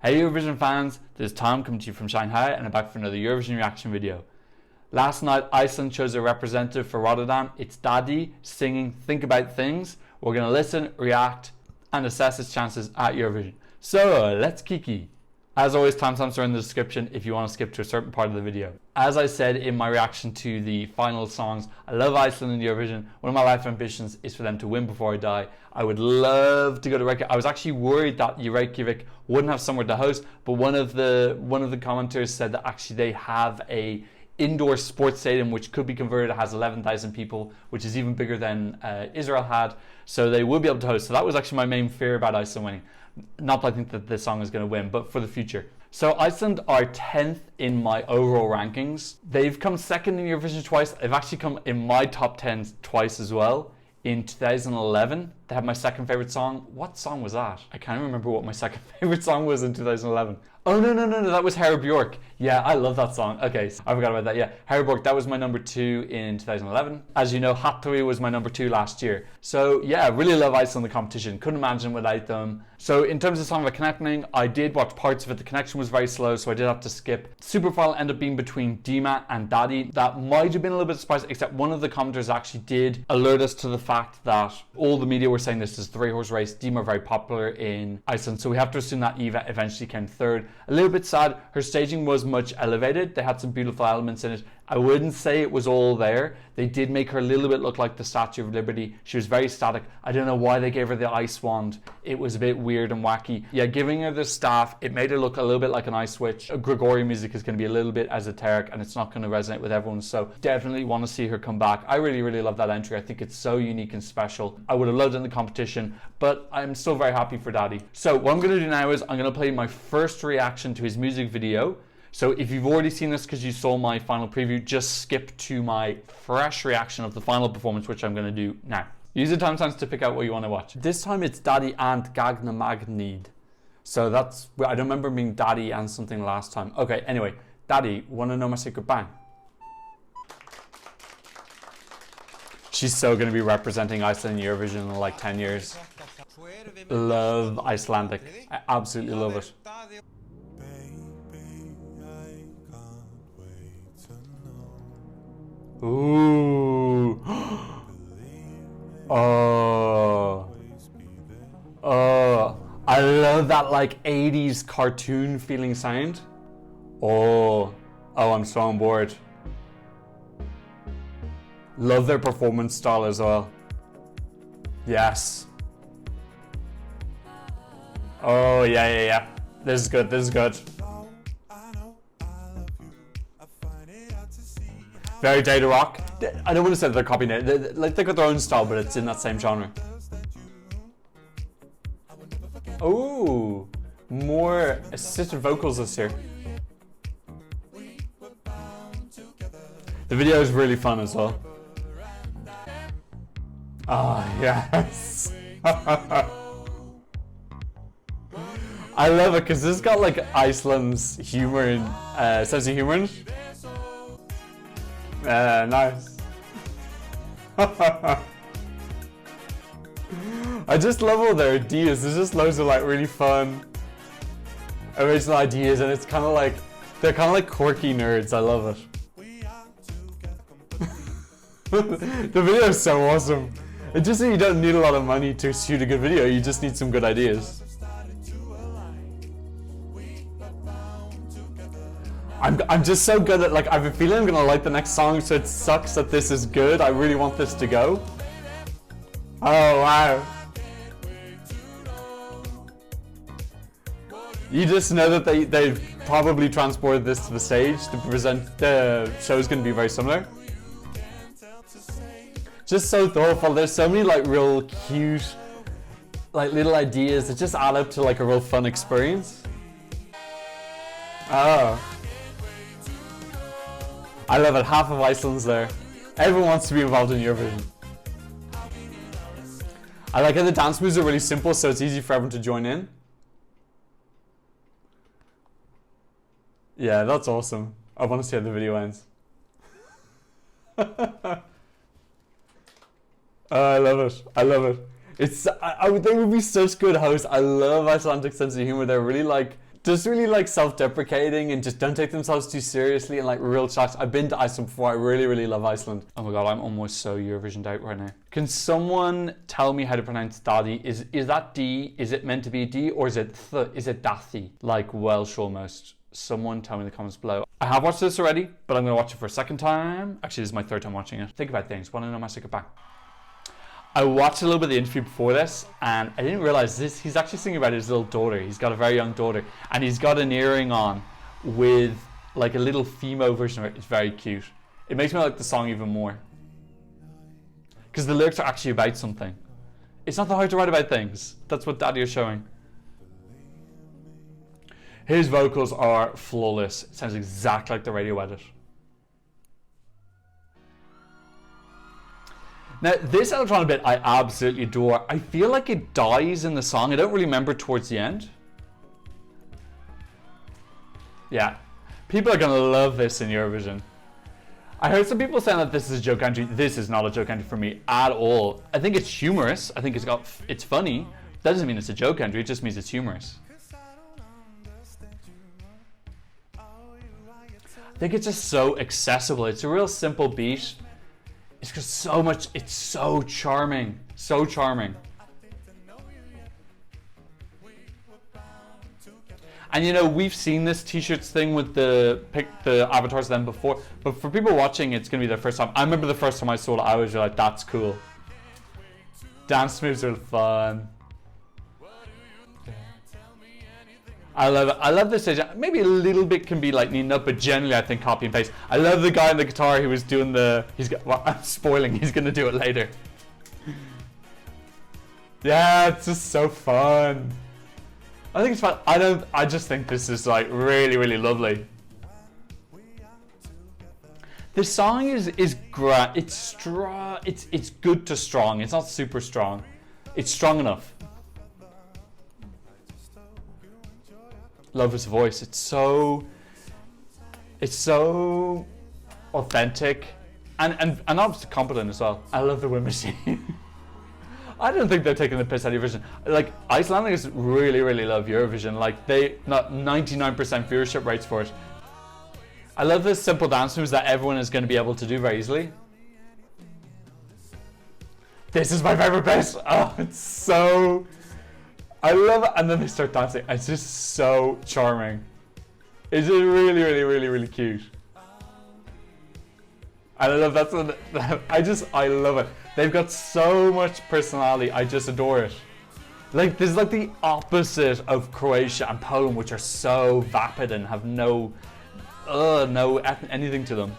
Hey Eurovision fans, this is Tom coming to you from Shanghai and I'm back for another Eurovision reaction video. Last night Iceland chose a representative for Rotterdam. It's Daði singing Think About Things. We're going to listen, react and assess his chances at Eurovision. So let's kiki. As always, timestamps are in the description if you want to skip to a certain part of the video. As I said in my reaction to the final songs, I love Iceland and Eurovision. One of my life ambitions is for them to win before I die. I would love to go to Reykjavik. I was actually worried that Reykjavik wouldn't have somewhere to host, but one of the commenters said that actually they have a indoor sports stadium which could be converted. It has 11,000 people, which is even bigger than Israel had, so they will be able to host. So that was actually my main fear about Iceland winning. Not that I think that this song is going to win, but for the future. So Iceland are 10th in my overall rankings. They've come second in Eurovision twice. They've actually come in my top 10 twice as well. In 2011, they had my second favorite song. What song was that? I can't remember what my second favorite song was in 2011. Oh, no, that was Herra Björk. Yeah, I love that song. Okay, so I forgot about that. Yeah, Herra Björk, that was my number 2 in 2011. As you know, Hattori was my number 2 last year. So yeah, I really love Iceland in the competition. Couldn't imagine without them. So in terms of Songvakeppnin, I did watch parts of it. The connection was very slow, so I did have to skip. Super final ended up being between Dima and Daði. That might have been a little bit surprising, except one of the commenters actually did alert us to the fact that all the media were saying this is a 3-horse race. Dima are very popular in Iceland, so we have to assume that Eva eventually came third. A little bit sad. Her staging was much elevated. They had some beautiful elements in it. I wouldn't say it was all there. They did make her a little bit look like the Statue of Liberty. She was very static. I don't know why they gave her the ice wand. It was a bit weird and wacky. Yeah, giving her the staff, it made her look a little bit like an ice witch. Gregorian music is going to be a little bit esoteric and it's not going to resonate with everyone. So definitely want to see her come back. I really love that entry. I think it's so unique and special. I would have loved it in the competition, but I'm still very happy for Daði. So what I'm going to do now is I'm going to play my first reaction to his music video. So if you've already seen this because you saw my final preview, just skip to my fresh reaction of the final performance, which I'm going to do now. Use the timestamps to pick out what you want to watch. This time it's Daði and Gagnamagnið. So that's, I don't remember being Daði and something last time. Okay, anyway, Daði, wanna know my secret? Bang. She's so going to be representing Iceland in Eurovision in like 10 years. Love Icelandic. I absolutely love it. Ooh. Oh. I love that like 80s cartoon feeling sound. Oh, I'm so on board. Love their performance style as well. Yes. Oh, yeah. This is good. Very Daði Rock. I don't want to say that they're copying it. They got their own style, but it's in that same genre. Oh, more assisted vocals this year. The video is really fun as well. Oh, yes. I love it because this has got like Iceland's humor and sense of humor in it. Nice. I just love all their ideas. There's just loads of like really fun original ideas, and it's kind of like they're kind of like quirky nerds. I love it. The video is so awesome. It's just that you don't need a lot of money to shoot a good video. You just need some good ideas. I'm just so good at, like, I have a feeling I'm gonna like the next song, so it sucks that this is good. I really want this to go. Oh, wow. You just know that they've probably transported this to the stage to present. The show's gonna be very similar. Just so thoughtful. There's so many like real cute, like little ideas that just add up to like a real fun experience. Oh. I love it. Half of Iceland's there. Everyone wants to be involved in Eurovision. I like how the dance moves are really simple, so it's easy for everyone to join in. Yeah, that's awesome. I want to see how the video ends. I love it. It's, they would be such good hosts. I love Icelandic sense of humor. They're really like, Just really like self-deprecating and just don't take themselves too seriously and like real chat. I've been to Iceland before. I really, really love Iceland. Oh my god, I'm almost so Eurovision out right now. Can someone tell me how to pronounce Daði? Is that D? Is it meant to be a D or is it th? Is it Dathi? Like Welsh almost. Someone tell me in the comments below. I have watched this already, but I'm going to watch it for a second time. Actually, this is my third time watching it. Think about things. Want to know my second back? I watched a little bit of the interview before this, and I didn't realize this. He's actually singing about his little daughter. He's got a very young daughter, and he's got an earring on with like a little Fimo version of it. It's very cute. It makes me like the song even more because the lyrics are actually about something. It's not that hard to write about things. That's what Daði is showing. His vocals are flawless. It sounds exactly like the radio edit. Now, this electronic bit I absolutely adore. I feel like it dies in the song. I don't really remember towards the end. Yeah, people are going to love this in Eurovision. I heard some people saying that this is a joke entry. This is not a joke entry for me at all. I think it's humorous. I think it's funny. That doesn't mean it's a joke entry. It just means it's humorous. I think it's just so accessible. It's a real simple beat. It's just so much, it's so charming. So charming. And you know, we've seen this t-shirts thing with the avatars of them before, but for people watching, it's gonna be their first time. I remember the first time I saw it, I was like, that's cool. Dance moves are fun. I love it. I love this stage. Maybe a little bit can be like neatened up, but generally I think copy and paste. I love the guy on the guitar who was doing well, I'm spoiling, he's gonna do it later. Yeah, it's just so fun. I think it's fun. I just think this is like really, really lovely. This song is great. It's strong. It's good to strong. It's not super strong. It's strong enough. Love his voice. It's so authentic and obviously competent as well. I love the wind machine. I don't think they're taking the piss out of Eurovision. Like, Icelanders really, really love Eurovision. Like, not 99% viewership rates for it. I love the simple dance moves that everyone is going to be able to do very easily. This is my favorite bit. Oh, it's so... I love it, and then they start dancing. It's just so charming. It's just really, really, really, really cute. And I love I love it. They've got so much personality. I just adore it. Like, this is like the opposite of Croatia and Poland, which are so vapid and have no anything to them.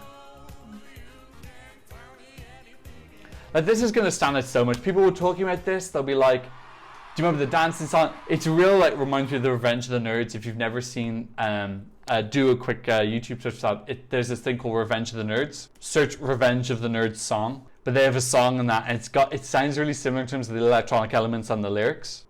Like, this is gonna stand out so much. People were talking about this. They'll be like, do you remember the dancing song? It's real, like, reminds me of the Revenge of the Nerds. If you've never seen, do a quick YouTube search for that. There's this thing called Revenge of the Nerds. Search Revenge of the Nerds song. But they have a song in that, and it sounds really similar in terms of the electronic elements and the lyrics.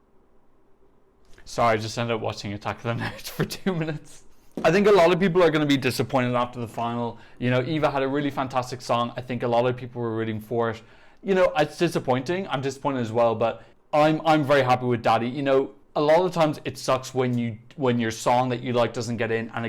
Sorry, I just ended up watching Attack of the Nerds for 2 minutes. I think a lot of people are going to be disappointed after the final. You know, Eva had a really fantastic song. I think a lot of people were rooting for it. You know, it's disappointing. I'm disappointed as well, but I'm very happy with Daði. You know, a lot of the times it sucks when your song that you like doesn't get in, and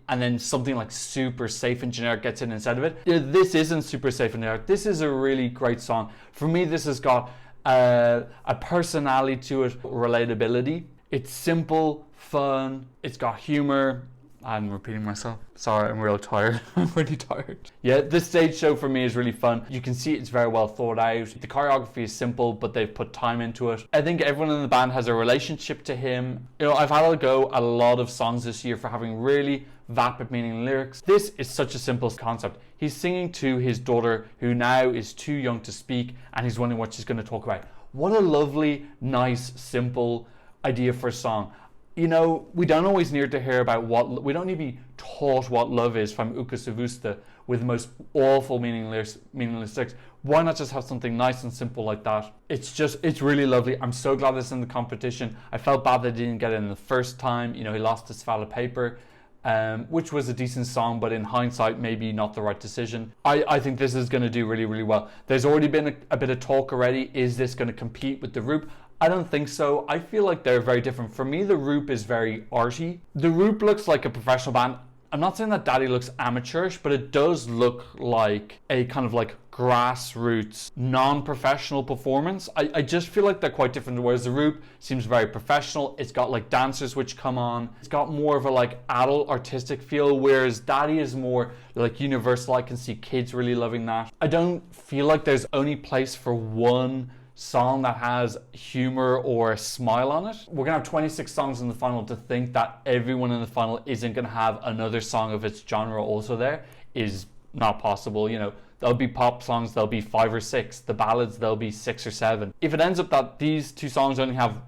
and then something like super safe and generic gets in instead of it. You know, this isn't super safe and generic. This is a really great song. For me, this has got a personality to it, relatability. It's simple, fun. It's got humor. I'm repeating myself. Sorry, I'm real tired. I'm really tired. Yeah, this stage show for me is really fun. You can see it's very well thought out. The choreography is simple, but they've put time into it. I think everyone in the band has a relationship to him. You know, I've had a go at a lot of songs this year for having really vapid meaning lyrics. This is such a simple concept. He's singing to his daughter, who now is too young to speak, and he's wondering what she's going to talk about. What a lovely, nice, simple idea for a song. You know, we don't always need to hear about we don't need to be taught what love is from Uka Savusta with the most awful meaningless lyrics. Why not just have something nice and simple like that? It's really lovely. I'm so glad it's in the competition. I felt bad that he didn't get it in the first time. You know, he lost his Falla Paper, which was a decent song, but in hindsight, maybe not the right decision. I think this is going to do really, really well. There's already been a bit of talk already. Is this going to compete with the group? I don't think so. I feel like they're very different. For me, the Roop is very arty. The Roop looks like a professional band. I'm not saying that Daði looks amateurish, but it does look like a kind of like grassroots, non-professional performance. I just feel like they're quite different, whereas the Roop seems very professional. It's got like dancers which come on. It's got more of a like adult artistic feel, whereas Daði is more like universal. I can see kids really loving that. I don't feel like there's only place for one song that has humor or a smile on it. We're gonna have 26 songs in the final. To think that everyone in the final isn't gonna have another song of its genre also there is not possible. You know, there'll be pop songs, there'll be 5 or 6. The ballads, there'll be 6 or 7. If it ends up that these 2 songs only have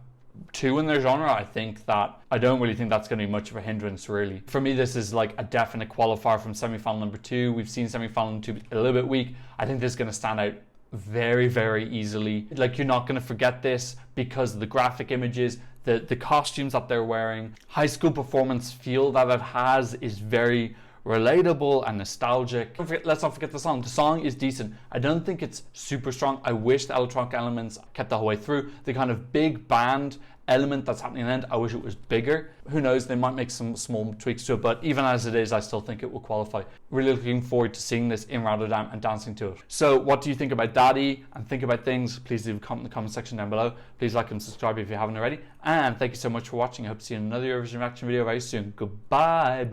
2 in their genre, I don't really think that's going to be much of a hindrance, really. For me, this is like a definite qualifier from semi-final number 2. We've seen semi-final number 2 a little bit weak. I think this is going to stand out very, very easily. Like, you're not going to forget this because of the graphic images, the costumes that they're wearing. High school performance feel that it has is very relatable and nostalgic. Let's not forget the song. The song is decent. I don't think it's super strong. I wish the electronic elements kept the whole way through. The kind of big band element that's happening at the end, I wish it was bigger. Who knows, they might make some small tweaks to it, but even as it is, I still think it will qualify. Really looking forward to seeing this in Rotterdam and dancing to it. So what do you think about Daði and think about things? Please leave a comment in the comment section down below. Please like and subscribe if you haven't already. And thank you so much for watching. I hope to see you in another Eurovision reaction video very soon. Goodbye.